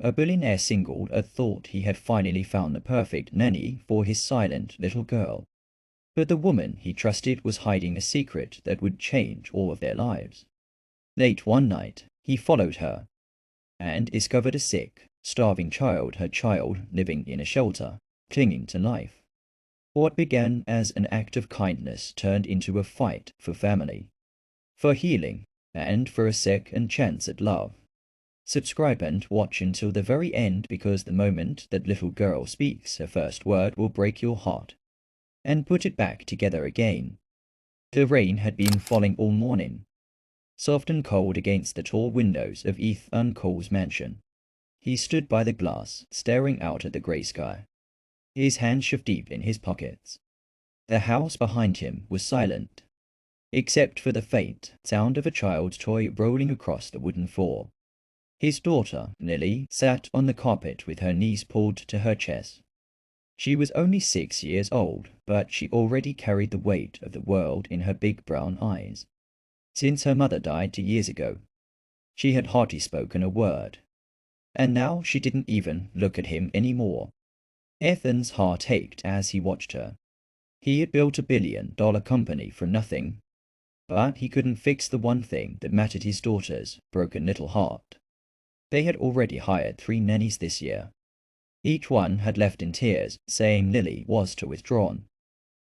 A billionaire single had thought he had finally found the perfect nanny for his silent little girl. But the woman he trusted was hiding a secret that would change all of their lives. Late one night, he followed her and discovered a sick, starving child living in a shelter, clinging to life. What began as an act of kindness turned into a fight for family, for healing, and for a second chance at love. Subscribe and watch until the very end, because the moment that little girl speaks her first word will break your heart and put it back together again. The rain had been falling all morning, soft and cold against the tall windows of Ethan Cole's mansion. He stood by the glass, staring out at the grey sky, his hands shoved deep in his pockets. The house behind him was silent, except for the faint sound of a child's toy rolling across the wooden floor. His daughter, Lily, sat on the carpet with her knees pulled to her chest. She was only 6 years old, but she already carried the weight of the world in her big brown eyes. Since her mother died 2 years ago, she had hardly spoken a word. And now she didn't even look at him anymore. Ethan's heart ached as he watched her. He had built $1 billion company for nothing, but he couldn't fix the one thing that mattered: his daughter's broken little heart. They had already hired 3 nannies this year. Each one had left in tears, saying Lily was too withdrawn,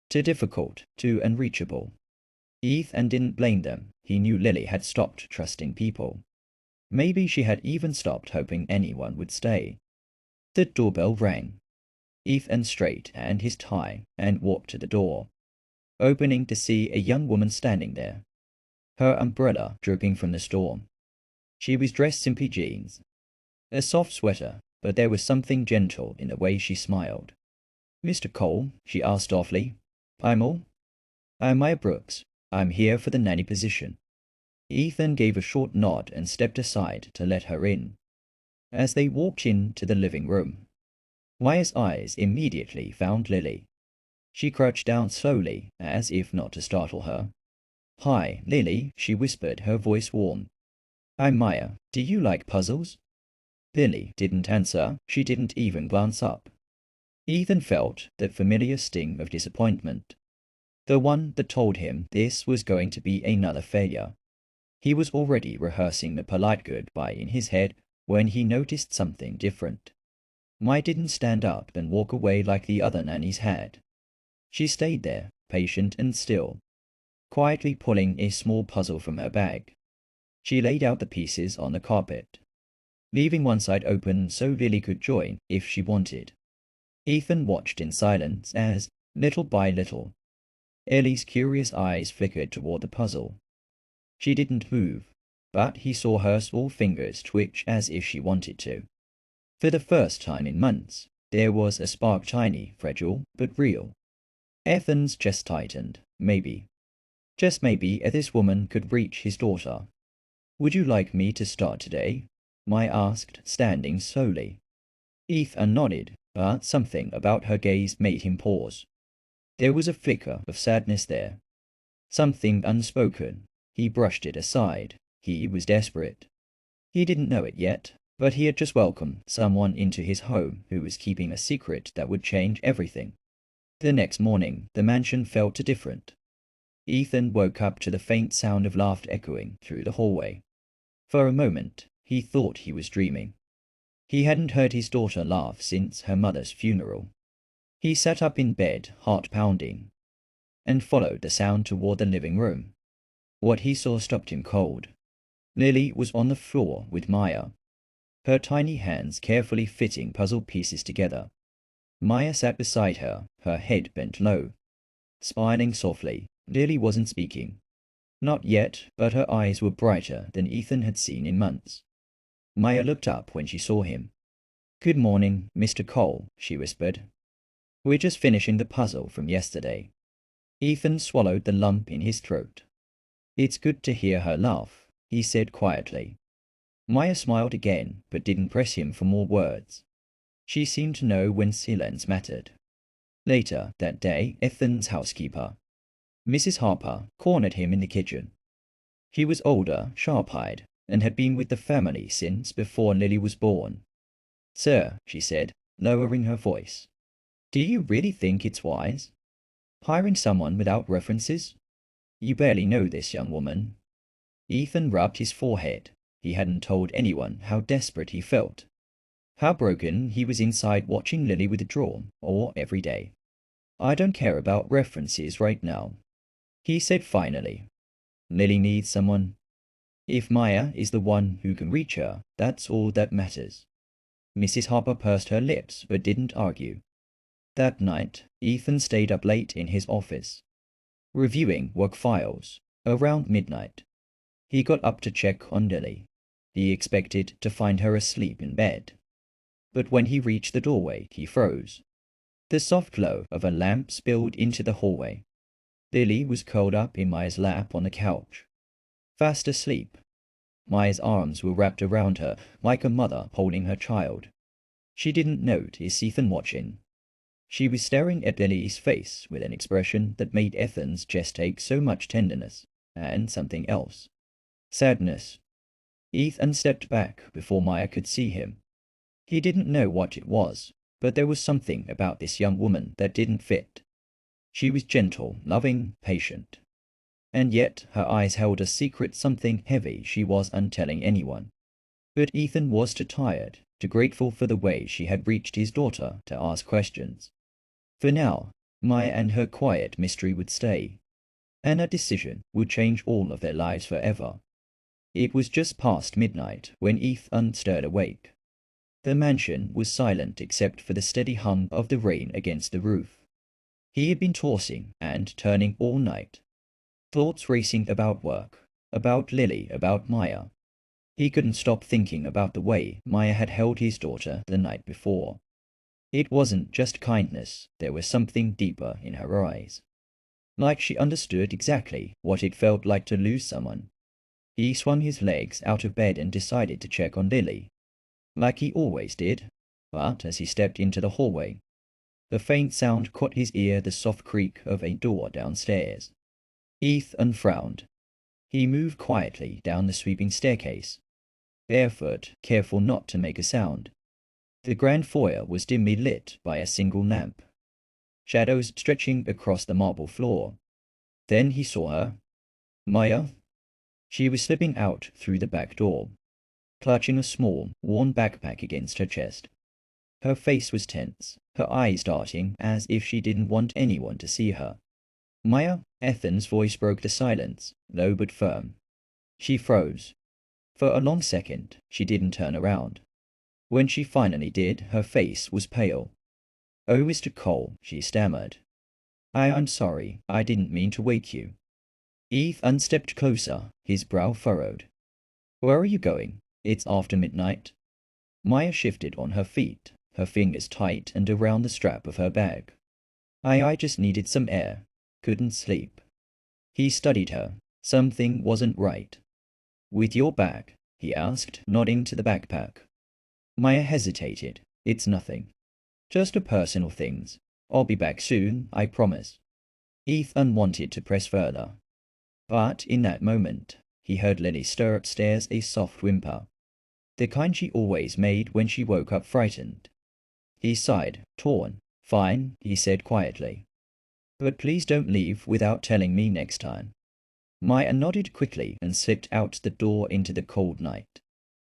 too difficult, too unreachable. Ethan didn't blame them. He knew Lily had stopped trusting people. Maybe she had even stopped hoping anyone would stay. The doorbell rang. Ethan straightened his tie and walked to the door, opening to see a young woman standing there, her umbrella dripping from the storm. She was dressed simply jeans, a soft sweater, but there was something gentle in the way she smiled. "Mr. Cole?" she asked softly. "I'm Maya Brooks. I'm here for the nanny position." Ethan gave a short nod and stepped aside to let her in. As they walked into the living room, Maya's eyes immediately found Lily. She crouched down slowly, as if not to startle her. "Hi, Lily," she whispered, her voice warm. "I'm Maya. Do you like puzzles?" Lily didn't answer. She didn't even glance up. Ethan felt that familiar sting of disappointment, the one that told him this was going to be another failure. He was already rehearsing the polite goodbye in his head when he noticed something different. Maya didn't stand up and walk away like the other nannies had. She stayed there, patient and still, quietly pulling a small puzzle from her bag. She laid out the pieces on the carpet, leaving one side open so Lily could join if she wanted. Ethan watched in silence as, little by little, Ellie's curious eyes flickered toward the puzzle. She didn't move, but he saw her small fingers twitch as if she wanted to. For the first time in months, there was a spark, tiny, fragile, but real. Ethan's chest tightened. Maybe, just maybe, this woman could reach his daughter. "Would you like me to start today?" Maya asked, standing slowly. Ethan nodded, but something about her gaze made him pause. There was a flicker of sadness there, something unspoken. He brushed it aside. He was desperate. He didn't know it yet, but he had just welcomed someone into his home who was keeping a secret that would change everything. The next morning, the mansion felt different. Ethan woke up to the faint sound of laughter echoing through the hallway. For a moment, he thought he was dreaming. He hadn't heard his daughter laugh since her mother's funeral. He sat up in bed, heart pounding, and followed the sound toward the living room. What he saw stopped him cold. Lily was on the floor with Maya, her tiny hands carefully fitting puzzle pieces together. Maya sat beside her, her head bent low, smiling softly. Lily wasn't speaking. Not yet, but her eyes were brighter than Ethan had seen in months. Maya looked up when she saw him. "Good morning, Mr. Cole," she whispered. "We're just finishing the puzzle from yesterday." Ethan swallowed the lump in his throat. "It's good to hear her laugh," he said quietly. Maya smiled again, but didn't press him for more words. She seemed to know when silence mattered. Later that day, Ethan's housekeeper, Mrs. Harper, cornered him in the kitchen. She was older, sharp-eyed, and had been with the family since before Lily was born. "Sir," she said, lowering her voice, "do you really think it's wise? Hiring someone without references? You barely know this young woman." Ethan rubbed his forehead. He hadn't told anyone how desperate he felt, how broken he was inside watching Lily withdraw, or every day. "I don't care about references right now," he said finally. "Lily needs someone. If Maya is the one who can reach her, that's all that matters." Mrs. Harper pursed her lips but didn't argue. That night, Ethan stayed up late in his office, reviewing work files. Around midnight, he got up to check on Lily. He expected to find her asleep in bed. But when he reached the doorway, he froze. The soft glow of a lamp spilled into the hallway. Lily was curled up in Maya's lap on the couch, fast asleep. Maya's arms were wrapped around her like a mother holding her child. She didn't notice Ethan watching. She was staring at Lily's face with an expression that made Ethan's chest ache so much tenderness, and something else. Sadness. Ethan stepped back before Maya could see him. He didn't know what it was, but there was something about this young woman that didn't fit. She was gentle, loving, patient. And yet her eyes held a secret something heavy she wasn't telling anyone. But Ethan was too tired, too grateful for the way she had reached his daughter to ask questions. For now, Maya and her quiet mystery would stay, and her decision would change all of their lives forever. It was just past midnight when Ethan stirred awake. The mansion was silent except for the steady hum of the rain against the roof. He had been tossing and turning all night, thoughts racing about work, about Lily, about Maya. He couldn't stop thinking about the way Maya had held his daughter the night before. It wasn't just kindness, there was something deeper in her eyes. Like she understood exactly what it felt like to lose someone. He swung his legs out of bed and decided to check on Lily, like he always did. But as he stepped into the hallway, the faint sound caught his ear, the soft creak of a door downstairs. Ethan frowned. He moved quietly down the sweeping staircase, barefoot, careful not to make a sound. The grand foyer was dimly lit by a single lamp, shadows stretching across the marble floor. Then he saw her. Maya. She was slipping out through the back door, clutching a small, worn backpack against her chest. Her face was tense, her eyes darting as if she didn't want anyone to see her. "Maya?" Ethan's voice broke the silence, low but firm. She froze. For a long second, she didn't turn around. When she finally did, her face was pale. "Oh, Mr. Cole," she stammered. I'm sorry, I didn't mean to wake you." Ethan stepped closer, his brow furrowed. "Where are you going? It's after midnight." Maya shifted on her feet, her fingers tight and around the strap of her bag. I just needed some air. Couldn't sleep." He studied her. Something wasn't right. "With your bag?" he asked, nodding to the backpack. Maya hesitated. "It's nothing. Just a personal things. I'll be back soon, I promise." Ethan wanted to press further. But in that moment, he heard Lily stir upstairs, a soft whimper, the kind she always made when she woke up frightened. He sighed, torn. "Fine," he said quietly. "But please don't leave without telling me next time." Maya nodded quickly and slipped out the door into the cold night.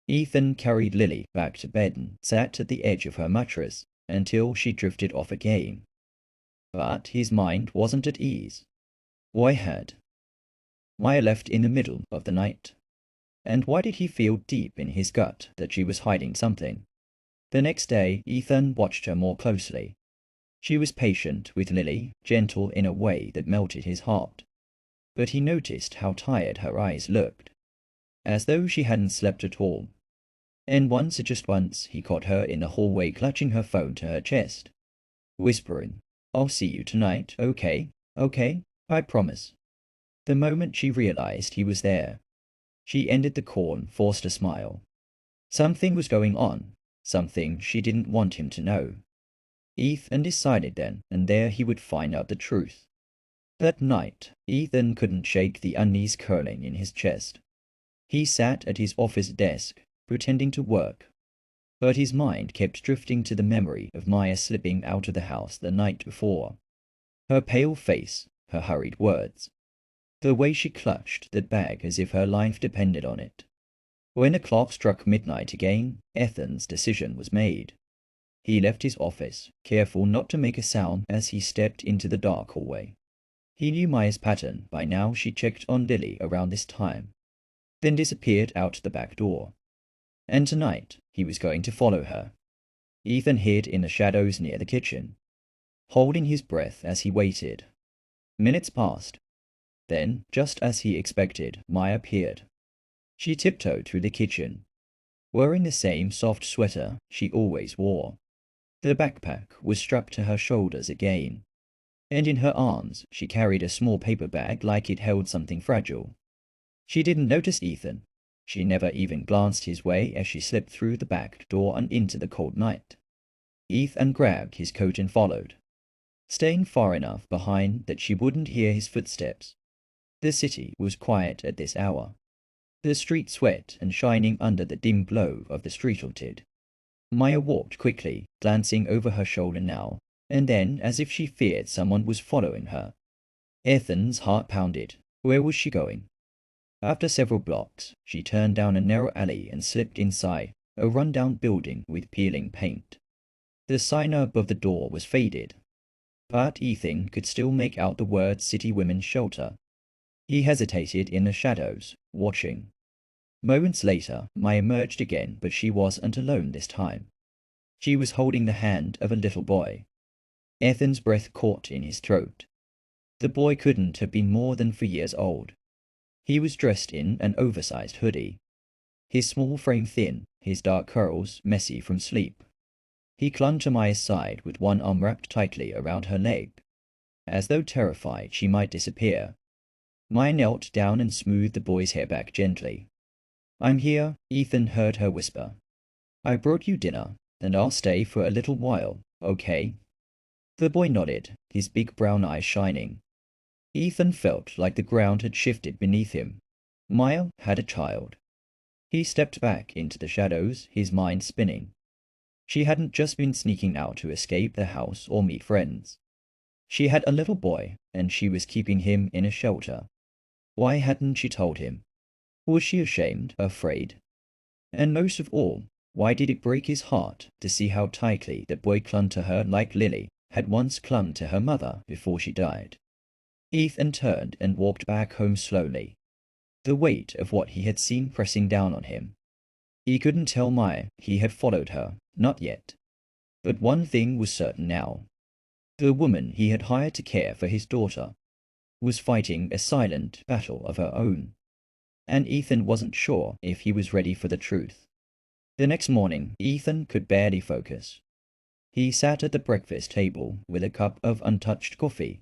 Ethan carried Lily back to bed and sat at the edge of her mattress until she drifted off again. But his mind wasn't at ease. Why had Maya left in the middle of the night? And why did he feel deep in his gut that she was hiding something? The next day, Ethan watched her more closely. She was patient with Lily, gentle in a way that melted his heart. But he noticed how tired her eyes looked, as though she hadn't slept at all. And just once, he caught her in the hallway clutching her phone to her chest, whispering, "I'll see you tonight, okay? Okay? I promise." The moment she realized he was there, she ended the call and forced a smile. Something was going on, something she didn't want him to know. Ethan decided then and there he would find out the truth. That night, Ethan couldn't shake the unease curling in his chest. He sat at his office desk, pretending to work. But his mind kept drifting to the memory of Maya slipping out of the house the night before. Her pale face, her hurried words, the way she clutched that bag as if her life depended on it. When the clock struck midnight again, Ethan's decision was made. He left his office, careful not to make a sound as he stepped into the dark hallway. He knew Maya's pattern. By now she checked on Lily around this time, then disappeared out the back door. And tonight he was going to follow her. Ethan hid in the shadows near the kitchen, holding his breath as he waited. Minutes passed. Then, just as he expected, Maya appeared. She tiptoed through the kitchen, wearing the same soft sweater she always wore. The backpack was strapped to her shoulders again, and in her arms she carried a small paper bag like it held something fragile. She didn't notice Ethan. She never even glanced his way as she slipped through the back door and into the cold night. Ethan grabbed his coat and followed, staying far enough behind that she wouldn't hear his footsteps. The city was quiet at this hour, the streets wet and shining under the dim glow of the street orchid. Maya walked quickly, glancing over her shoulder now and then as if she feared someone was following her. Ethan's heart pounded. Where was she going? After several blocks, she turned down a narrow alley and slipped inside a run-down building with peeling paint. The sign above the door was faded, but Ethan could still make out the words City Women's Shelter. He hesitated in the shadows, watching. Moments later, Maya emerged again, but she wasn't alone this time. She was holding the hand of a little boy. Ethan's breath caught in his throat. The boy couldn't have been more than 4 years old. He was dressed in an oversized hoodie, his small frame thin, his dark curls messy from sleep. He clung to Maya's side with one arm wrapped tightly around her leg, as though terrified she might disappear. Maya knelt down and smoothed the boy's hair back gently. "I'm here," Ethan heard her whisper. "I brought you dinner, and I'll stay for a little while, okay?" The boy nodded, his big brown eyes shining. Ethan felt like the ground had shifted beneath him. Maya had a child. He stepped back into the shadows, his mind spinning. She hadn't just been sneaking out to escape the house or meet friends. She had a little boy, and she was keeping him in a shelter. Why hadn't she told him? Was she ashamed, afraid? And most of all, why did it break his heart to see how tightly the boy clung to her like Lily had once clung to her mother before she died? Ethan turned and walked back home slowly, the weight of what he had seen pressing down on him. He couldn't tell Maya he had followed her, not yet. But one thing was certain now. The woman he had hired to care for his daughter was fighting a silent battle of her own, and Ethan wasn't sure if he was ready for the truth. The next morning, Ethan could barely focus. He sat at the breakfast table with a cup of untouched coffee,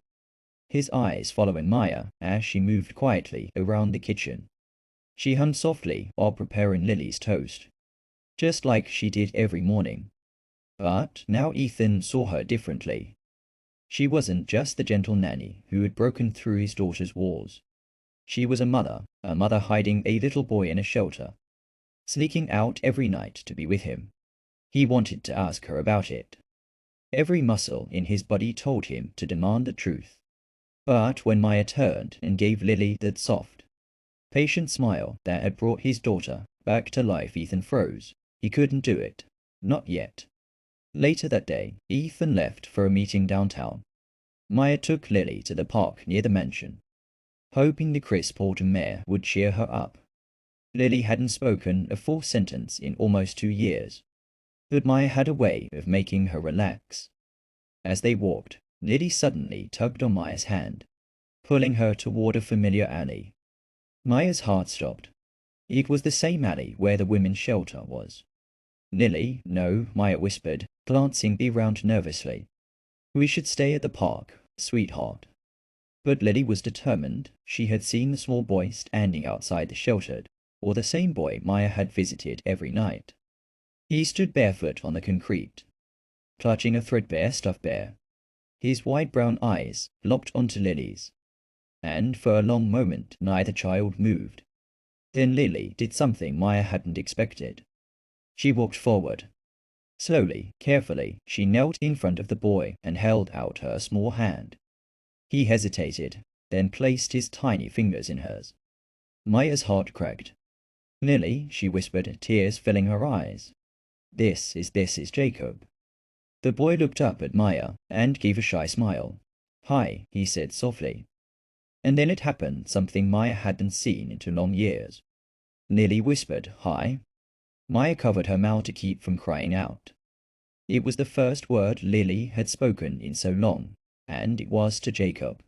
his eyes following Maya as she moved quietly around the kitchen. She hummed softly while preparing Lily's toast, just like she did every morning. But now Ethan saw her differently. She wasn't just the gentle nanny who had broken through his daughter's walls. She was a mother hiding a little boy in a shelter, sneaking out every night to be with him. He wanted to ask her about it. Every muscle in his body told him to demand the truth. But when Maya turned and gave Lily that soft, patient smile that had brought his daughter back to life, Ethan froze. He couldn't do it. Not yet. Later that day, Ethan left for a meeting downtown. Maya took Lily to the park near the mansion, hoping the crisp autumn air would cheer her up. Lily hadn't spoken a full sentence in almost 2 years, but Maya had a way of making her relax. As they walked, Lily suddenly tugged on Maya's hand, pulling her toward a familiar alley. Maya's heart stopped. It was the same alley where the women's shelter was. "Lily, no," Maya whispered, glancing around nervously. "We should stay at the park, sweetheart." But Lily was determined. She had seen the small boy standing outside the shelter, or the same boy Maya had visited every night. He stood barefoot on the concrete, clutching a threadbare stuffed bear. His wide brown eyes locked onto Lily's, and for a long moment neither child moved. Then Lily did something Maya hadn't expected. She walked forward, Slowly, carefully, she knelt in front of the boy and held out her small hand. He hesitated, then placed his tiny fingers in hers. Maya's heart cracked. Lily, she whispered, tears filling her eyes. This is Jacob. The boy looked up at Maya and gave a shy smile. Hi, he said softly. And then it happened, something Maya hadn't seen in 2 long years. Lily whispered, hi. Maya covered her mouth to keep from crying out. It was the first word Lily had spoken in so long, and it was to Jacob.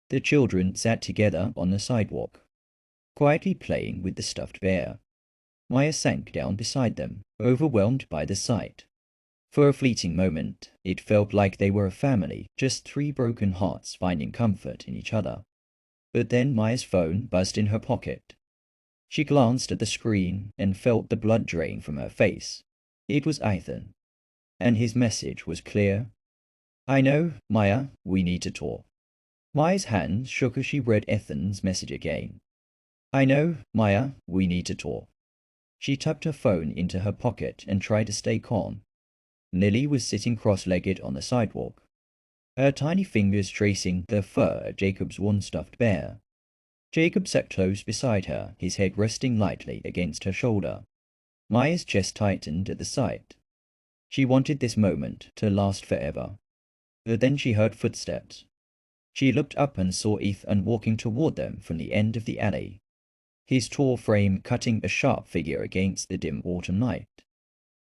The children sat together on the sidewalk, quietly playing with the stuffed bear. Maya sank down beside them, overwhelmed by the sight. For a fleeting moment, it felt like they were a family, just 3 broken hearts finding comfort in each other. But then Maya's phone buzzed in her pocket. She glanced at the screen and felt the blood drain from her face. It was Ethan, and his message was clear. I know, Maya, we need to talk. Maya's hands shook as she read Ethan's message again. I know, Maya, we need to talk. She tucked her phone into her pocket and tried to stay calm. Lily was sitting cross-legged on the sidewalk, her tiny fingers tracing the fur of Jacob's worn stuffed bear. Jacob sat close beside her, his head resting lightly against her shoulder. Maya's chest tightened at the sight. She wanted this moment to last forever. But then she heard footsteps. She looked up and saw Ethan walking toward them from the end of the alley, his tall frame cutting a sharp figure against the dim autumn night.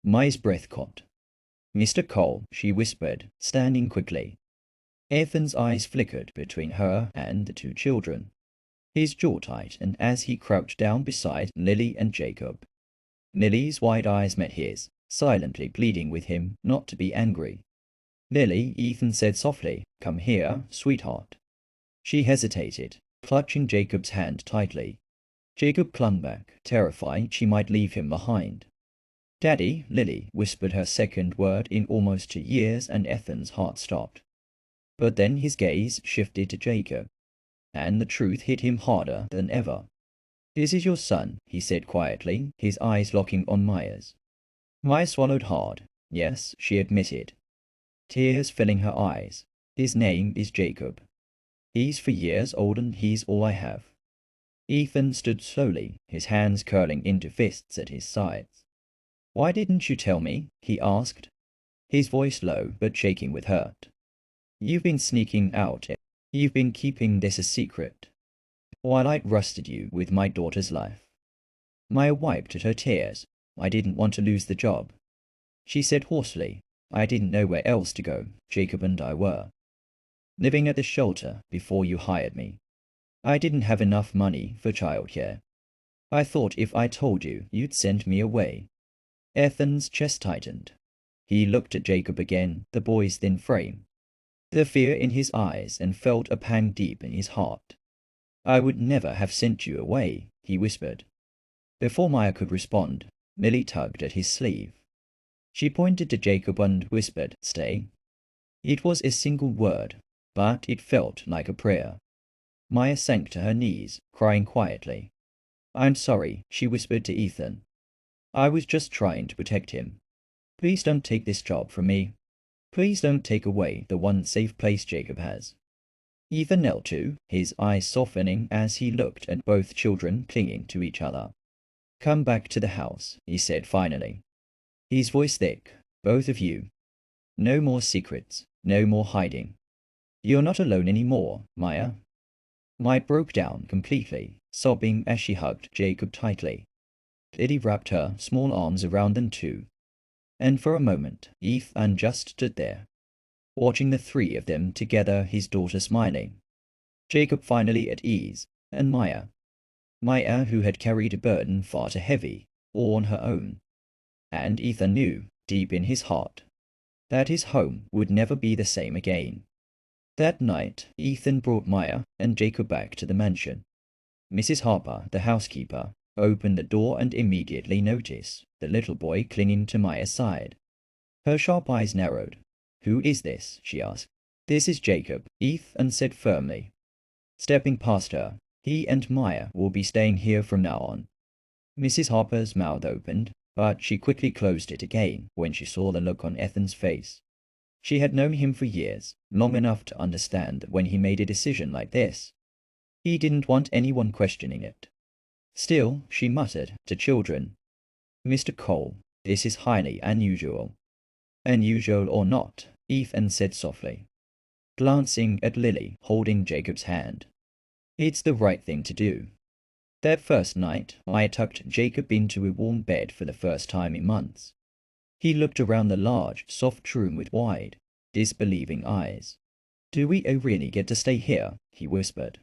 Maya's breath caught. Mr. Cole, she whispered, standing quickly. Ethan's eyes flickered between her and the 2 children, his jaw tight, and as he crouched down beside Lily and Jacob. Lily's wide eyes met his, silently pleading with him not to be angry. Lily, Ethan said softly, come here, sweetheart. She hesitated, clutching Jacob's hand tightly. Jacob clung back, terrified she might leave him behind. Daddy, Lily whispered her second word in almost 2 years, and Ethan's heart stopped. But then his gaze shifted to Jacob, and the truth hit him harder than ever. This is your son, he said quietly, his eyes locking on Maya's. Maya swallowed hard. Yes, she admitted, tears filling her eyes. His name is Jacob. He's 4 years old and he's all I have. Ethan stood slowly, his hands curling into fists at his sides. Why didn't you tell me? He asked, his voice low but shaking with hurt. You've been sneaking out. You've been keeping this a secret, while I trusted you with my daughter's life. Maya wiped at her tears. I didn't want to lose the job. She said hoarsely, I didn't know where else to go. Jacob and I were living at the shelter before you hired me. I didn't have enough money for childcare. I thought if I told you, you'd send me away. Ethan's chest tightened. He looked at Jacob again, the boy's thin frame, the fear in his eyes, and felt a pang deep in his heart. I would never have sent you away, he whispered. Before Maya could respond, Lily tugged at his sleeve. She pointed to Jacob and whispered, stay. It was a single word, but it felt like a prayer. Maya sank to her knees, crying quietly. I'm sorry, she whispered to Ethan. I was just trying to protect him. Please don't take this job from me. Please don't take away the one safe place Jacob has. Ethan knelt too, his eyes softening as he looked at both children clinging to each other. Come back to the house, he said finally, his voice thick. Both of you. No more secrets, no more hiding. You're not alone anymore, Maya. Maya broke down completely, sobbing as she hugged Jacob tightly. Lily wrapped her small arms around them too, and for a moment Ethan just stood there, watching the 3 of them together, his daughter smiling. Jacob finally at ease, and Maya, who had carried a burden far too heavy, all on her own. And Ethan knew, deep in his heart, that his home would never be the same again. That night, Ethan brought Maya and Jacob back to the mansion. Mrs. Harper, the housekeeper, opened the door and immediately noticed the little boy clinging to Maya's side. Her sharp eyes narrowed. Who is this? She asked. This is Jacob, Ethan said firmly, stepping past her. He and Maya will be staying here from now on. Mrs. Harper's mouth opened. but she quickly closed it again when she saw the look on Ethan's face. She had known him for years, long enough to understand that when he made a decision like this, he didn't want anyone questioning it. Still, she muttered to children, "Mr. Cole, this is highly unusual." "Unusual or not," Ethan said softly, glancing at Lily holding Jacob's hand. "It's the right thing to do." That first night, I tucked Jacob into a warm bed for the first time in months. He looked around the large, soft room with wide, disbelieving eyes. "Do we really get to stay here?" he whispered.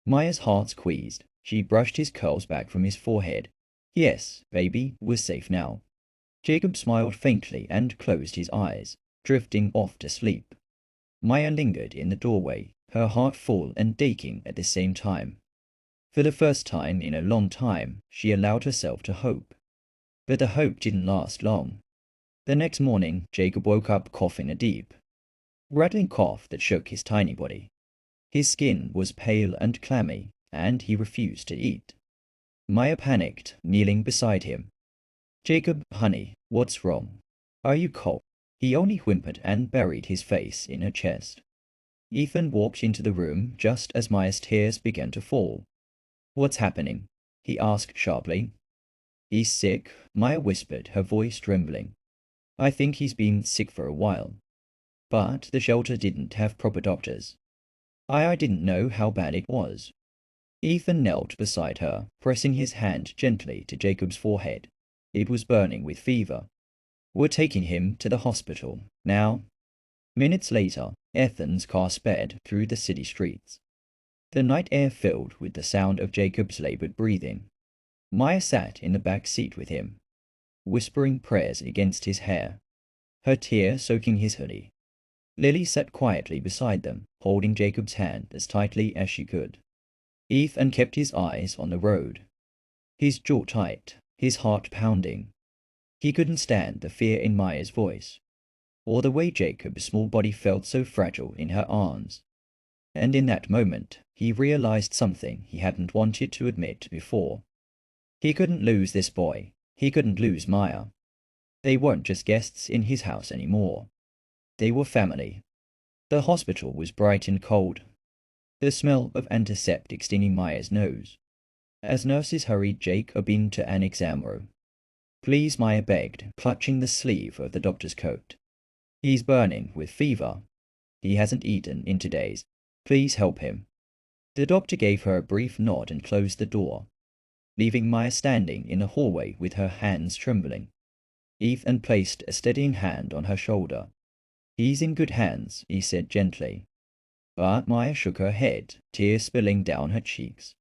Maya's heart squeezed. She brushed his curls back from his forehead. "Yes, baby, we're safe now." Jacob smiled faintly and closed his eyes, drifting off to sleep. Maya lingered in the doorway, her heart full and aching at the same time. For the first time in a long time, she allowed herself to hope. But the hope didn't last long. The next morning, Jacob woke up coughing a deep, rattling cough that shook his tiny body. His skin was pale and clammy, and he refused to eat. Maya panicked, kneeling beside him. "Jacob, honey, what's wrong? Are you cold?" He only whimpered and buried his face in her chest. Ethan walked into the room just as Maya's tears began to fall. "What's happening?" he asked sharply. "He's sick," Maya whispered, her voice trembling. "I think he's been sick for a while. But the shelter didn't have proper doctors. I didn't know how bad it was." Ethan knelt beside her, pressing his hand gently to Jacob's forehead. It was burning with fever. "We're taking him to the hospital now." Minutes later, Ethan's car sped through the city streets. The night air filled with the sound of Jacob's labored breathing. Maya sat in the back seat with him, whispering prayers against his hair, her tear soaking his hoodie. Lily sat quietly beside them, holding Jacob's hand as tightly as she could. Ethan kept his eyes on the road, his jaw tight, his heart pounding. He couldn't stand the fear in Maya's voice, or the way Jacob's small body felt so fragile in her arms. And in that moment, he realized something he hadn't wanted to admit before. He couldn't lose this boy. He couldn't lose Maya. They weren't just guests in his house anymore. They were family. The hospital was bright and cold, the smell of antiseptic stinging Maya's nose, as nurses hurried Jacob into an exam room. "Please," Maya begged, clutching the sleeve of the doctor's coat. "He's burning with fever. He hasn't eaten in 2 days. Please help him." The doctor gave her a brief nod and closed the door, leaving Maya standing in the hallway with her hands trembling. Ethan placed a steadying hand on her shoulder. "He's in good hands," he said gently. But Maya shook her head, tears spilling down her cheeks.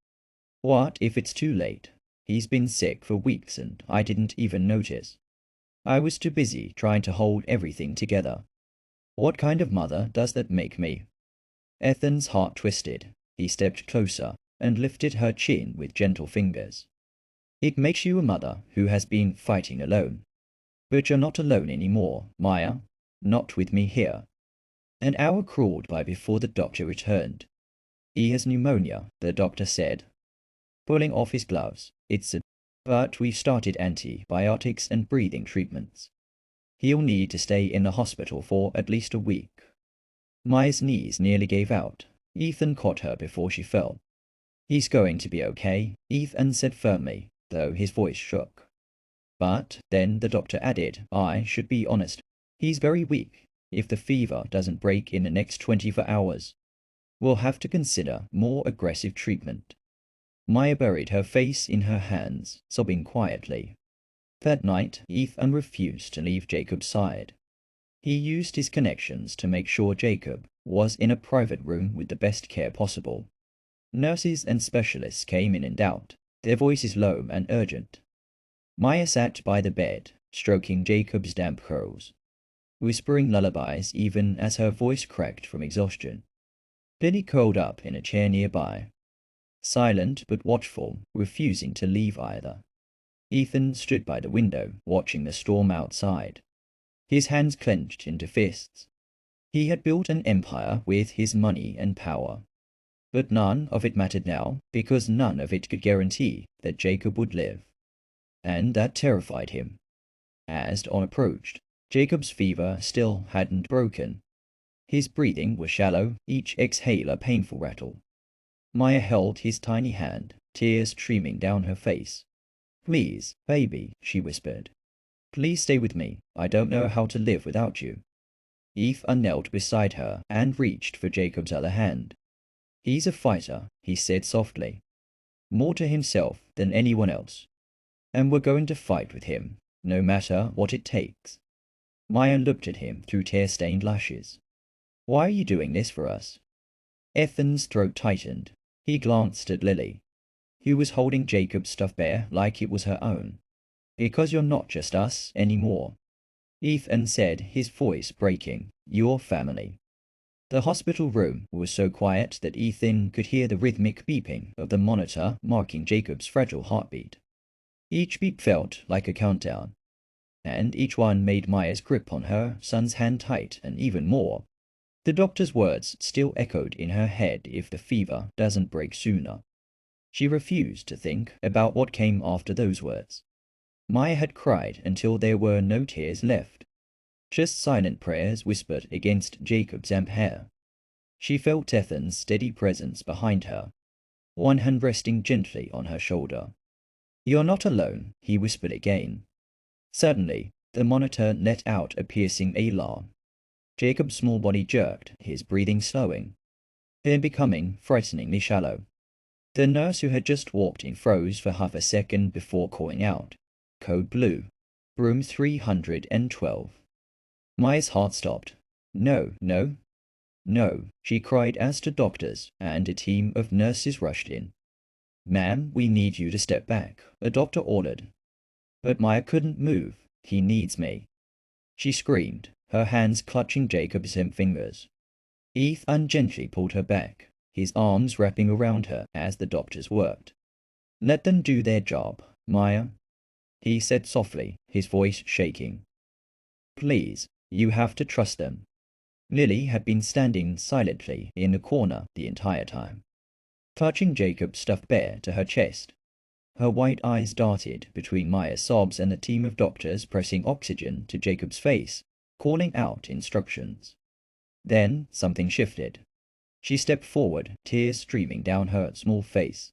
"What if it's too late? He's been sick for weeks and I didn't even notice. I was too busy trying to hold everything together. What kind of mother does that make me?" Ethan's heart twisted. He stepped closer and lifted her chin with gentle fingers. "It makes you a mother who has been fighting alone. But you're not alone anymore, Maya. Not with me here." An hour crawled by before the doctor returned. "He has pneumonia," the doctor said, pulling off his gloves. But we've started antibiotics and breathing treatments. He'll need to stay in the hospital for at least a week." Maya's knees nearly gave out. Ethan caught her before she fell. "He's going to be okay," Ethan said firmly, though his voice shook. But then the doctor added, "I should be honest. He's very weak. If the fever doesn't break in the next 24 hours, we'll have to consider more aggressive treatment." Maya buried her face in her hands, sobbing quietly. That night, Ethan refused to leave Jacob's side. He used his connections to make sure Jacob was in a private room with the best care possible. Nurses and specialists came in and out, their voices low and urgent. Maya sat by the bed, stroking Jacob's damp curls, whispering lullabies even as her voice cracked from exhaustion. Lily curled up in a chair nearby, silent but watchful, refusing to leave either. Ethan stood by the window, watching the storm outside, his hands clenched into fists. He had built an empire with his money and power, but none of it mattered now because none of it could guarantee that Jacob would live. and that terrified him. As dawn approached, Jacob's fever still hadn't broken. His breathing was shallow, each exhale a painful rattle. Maya held his tiny hand, tears streaming down her face. "Please, baby," she whispered. "Please stay with me. I don't know how to live without you." Ethan knelt beside her and reached for Jacob's other hand. "He's a fighter," he said softly. "More to himself than anyone else. And we're going to fight with him, no matter what it takes." Maya looked at him through tear-stained lashes. "Why are you doing this for us?" Ethan's throat tightened. He glanced at Lily, who was holding Jacob's stuffed bear like it was her own. "Because you're not just us anymore," Ethan said, his voice breaking. "You're family." The hospital room was so quiet that Ethan could hear the rhythmic beeping of the monitor marking Jacob's fragile heartbeat. Each beep felt like a countdown, and each one made Maya's grip on her son's hand tight and even more. The doctor's words still echoed in her head: "If the fever doesn't break sooner." She refused to think about what came after those words. Maya had cried until there were no tears left, just silent prayers whispered against Jacob's damp hair. She felt Ethan's steady presence behind her, one hand resting gently on her shoulder. "You're not alone," he whispered again. Suddenly, the monitor let out a piercing alarm. Jacob's small body jerked, his breathing slowing, then becoming frighteningly shallow. The nurse who had just walked in froze for half a second before calling out, "Code Blue, room 312. Maya's heart stopped. "No, no, no," she cried as the doctors and a team of nurses rushed in. "Ma'am, we need you to step back," a doctor ordered. But Maya couldn't move. "He needs me," she screamed, her hands clutching Jacob's fingers. Ethan gently pulled her back, his arms wrapping around her as the doctors worked. "Let them do their job, Maya," he said softly, his voice shaking. "Please, you have to trust them." Lily had been standing silently in the corner the entire time, clutching Jacob's stuffed bear to her chest. Her white eyes darted between Maya's sobs and the team of doctors pressing oxygen to Jacob's face, calling out instructions. Then something shifted. She stepped forward, tears streaming down her small face,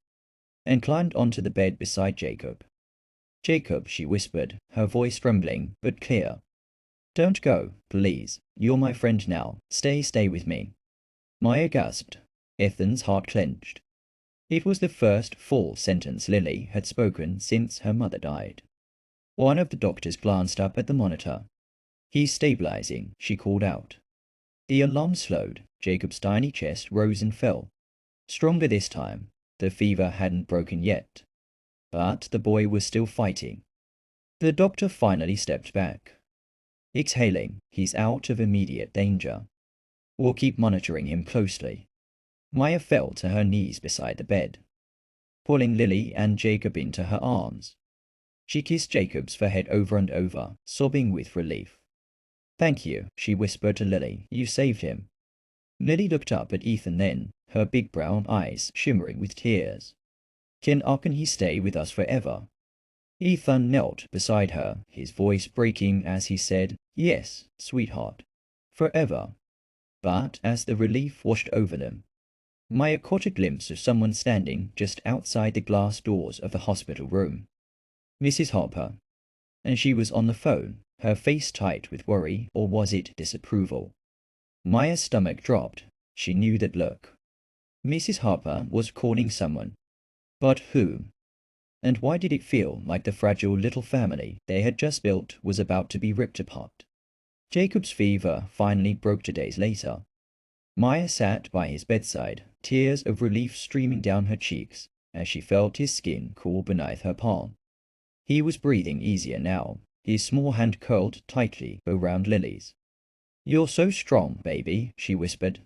and climbed onto the bed beside Jacob. "Jacob," she whispered, her voice trembling but clear. "Don't go, please. You're my friend now. Stay with me." Maya gasped. Ethan's heart clenched. It was the first full sentence Lily had spoken since her mother died. One of the doctors glanced up at the monitor. "He's stabilizing," she called out. The alarm slowed. Jacob's tiny chest rose and fell. Stronger this time. The fever hadn't broken yet. But the boy was still fighting. The doctor finally stepped back. Exhaling, "He's out of immediate danger. We'll keep monitoring him closely." Maya fell to her knees beside the bed, pulling Lily and Jacob into her arms. She kissed Jacob's forehead over and over, sobbing with relief. "Thank you," she whispered to Lily. "You saved him." Lily looked up at Ethan then, her big brown eyes shimmering with tears. Can he stay with us forever?" Ethan knelt beside her, his voice breaking as he said, "Yes, sweetheart. Forever." But as the relief washed over them, Maya caught a glimpse of someone standing just outside the glass doors of the hospital room. Mrs. Harper. And she was on the phone, her face tight with worry, or was it disapproval? Maya's stomach dropped. She knew that look. Mrs. Harper was calling someone. But who? And why did it feel like the fragile little family they had just built was about to be ripped apart? Jacob's fever finally broke 2 days later. Maya sat by his bedside, tears of relief streaming down her cheeks as she felt his skin cool beneath her palm. He was breathing easier now, his small hand curled tightly around Lily's. "You're so strong, baby," she whispered,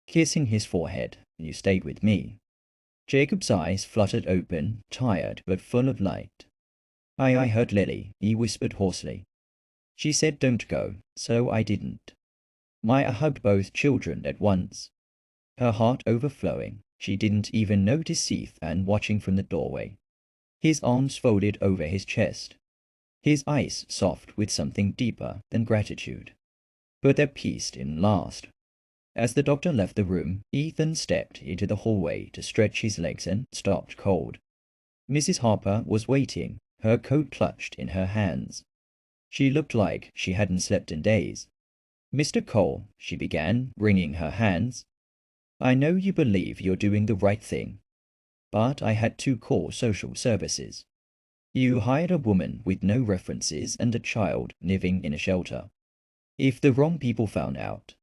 kissing his forehead. "You stayed with me." Jacob's eyes fluttered open, tired but full of light. I heard Lily," he whispered hoarsely. "She said don't go, so I didn't." Maya hugged both children at once, her heart overflowing. She didn't even notice Ethan watching from the doorway. his arms folded over his chest, his eyes soft with something deeper than gratitude. But their peace didn't last. As the doctor left the room, Ethan stepped into the hallway to stretch his legs and stopped cold. Mrs. Harper was waiting, her coat clutched in her hands. She looked like she hadn't slept in days. "Mr. Cole," she began, wringing her hands, "I know you believe you're doing the right thing, but I had to call social services. You hired a woman with no references and a child living in a shelter. If the wrong people found out—"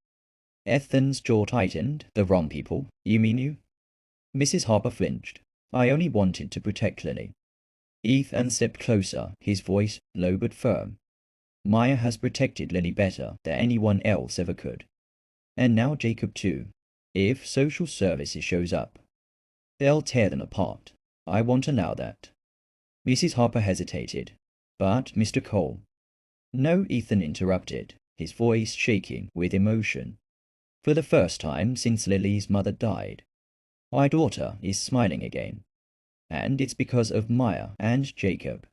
Ethan's jaw tightened. "The wrong people? You mean you?" Mrs. Harper flinched. "I only wanted to protect Lily." Ethan stepped closer, his voice low but firm. "Maya has protected Lily better than anyone else ever could. And now Jacob too. If social services shows up, they'll tear them apart. I won't allow that." Mrs. Harper hesitated. "But, Mr. Cole—" "No," Ethan interrupted, his voice shaking with emotion. "For the first time since Lily's mother died, my daughter is smiling again. And it's because of Maya and Jacob.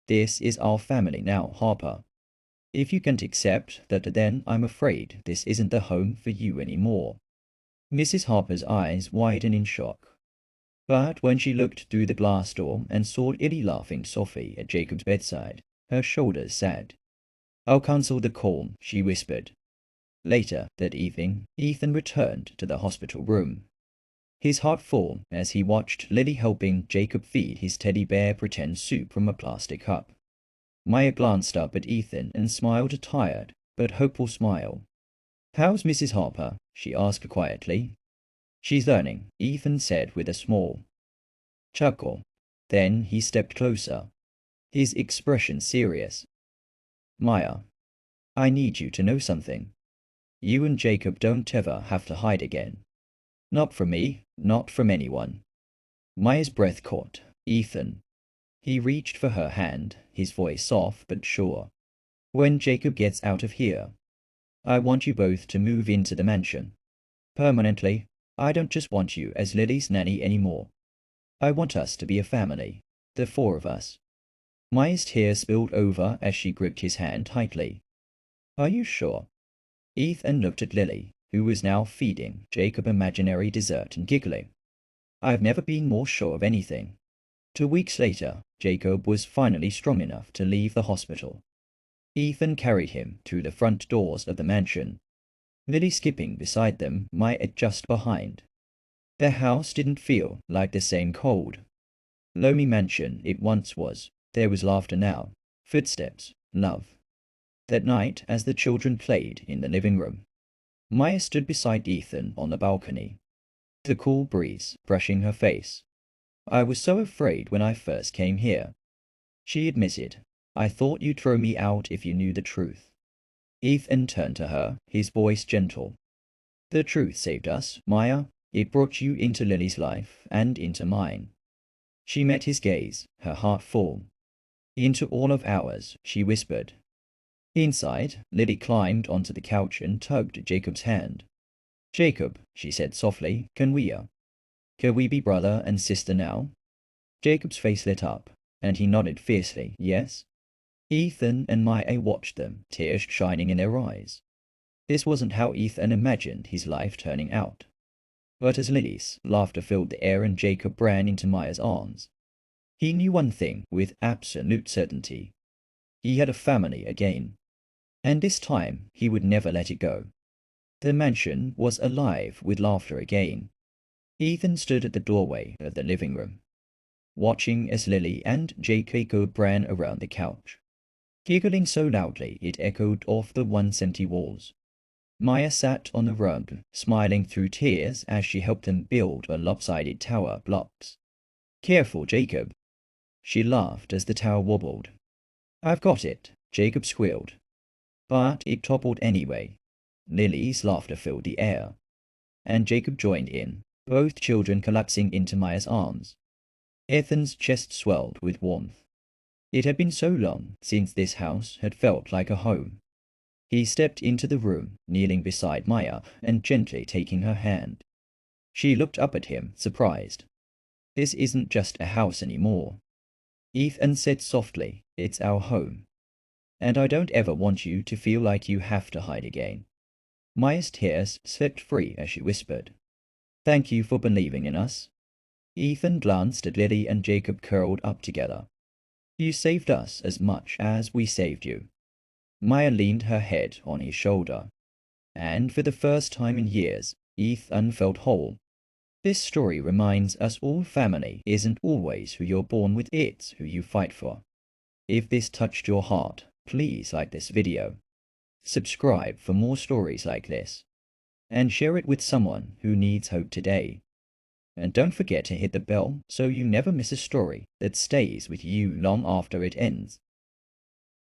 This is our family now, Harper. If you can't accept that, then I'm afraid this isn't the home for you anymore." Mrs. Harper's eyes widened in shock. But when she looked through the glass door and saw Lily laughing softly at Jacob's bedside, her shoulders sagged. "I'll cancel the call," she whispered. Later that evening, Ethan returned to the hospital room, his heart full as he watched Lily helping Jacob feed his teddy bear pretend soup from a plastic cup. Maya glanced up at Ethan and smiled a tired but hopeful smile. "How's Mrs. Harper?" she asked quietly. "She's learning," Ethan said with a small chuckle. Then he stepped closer, his expression serious. "Maya, I need you to know something. You and Jacob don't ever have to hide again. Not from me, not from anyone." Maya's breath caught. "Ethan." He reached for her hand, his voice soft but sure. "When Jacob gets out of here, I want you both to move into the mansion. Permanently. I don't just want you as Lily's nanny anymore. I want us to be a family, the four of us." Maya's tears spilled over as she gripped his hand tightly. "Are you sure?" Ethan looked at Lily, who was now feeding Jacob imaginary dessert and giggling. "I've never been more sure of anything." 2 weeks later, Jacob was finally strong enough to leave the hospital. Ethan carried him through the front doors of the mansion, Lily skipping beside them, Maya just behind. Their house didn't feel like the same cold, lonely mansion it once was. There was laughter now, footsteps, love. That night, as the children played in the living room, Maya stood beside Ethan on the balcony, the cool breeze brushing her face. "I was so afraid when I first came here," she admitted. "I thought you'd throw me out if you knew the truth." Ethan turned to her, his voice gentle. "The truth saved us, Maya. It brought you into Lily's life and into mine." She met his gaze, her heart full. "Into all of ours," she whispered. Inside, Lily climbed onto the couch and tugged Jacob's hand. "Jacob," she said softly, can we be brother and sister now?" Jacob's face lit up, and he nodded fiercely, yes. Ethan and Maya watched them, tears shining in their eyes. This wasn't how Ethan imagined his life turning out. But as Lily's laughter filled the air and Jacob ran into Maya's arms, he knew one thing with absolute certainty. He had a family again. And this time he would never let it go. The mansion was alive with laughter again. Ethan stood at the doorway of the living room, watching as Lily and Jacob ran around the couch, giggling so loudly it echoed off the once-empty walls. Maya sat on the rug, smiling through tears as she helped them build a lopsided tower blocks. "Careful, Jacob." She laughed as the tower wobbled. "I've got it," Jacob squealed. But it toppled anyway. Lily's laughter filled the air, and Jacob joined in, both children collapsing into Maya's arms. Ethan's chest swelled with warmth. It had been so long since this house had felt like a home. He stepped into the room, kneeling beside Maya and gently taking her hand. She looked up at him, surprised. "This isn't just a house anymore. Ethan said softly, "It's our home. And I don't ever want you to feel like you have to hide again." Maya's tears slipped free as she whispered, "Thank you for believing in us." Ethan glanced at Lily and Jacob curled up together. "You saved us as much as we saved you." Maya leaned her head on his shoulder. And for the first time in years, Ethan felt whole. This story reminds us all family isn't always who you're born with, it's who you fight for. If this touched your heart, please like this video. Subscribe for more stories like this. And share it with someone who needs hope today. And don't forget to hit the bell so you never miss a story that stays with you long after it ends.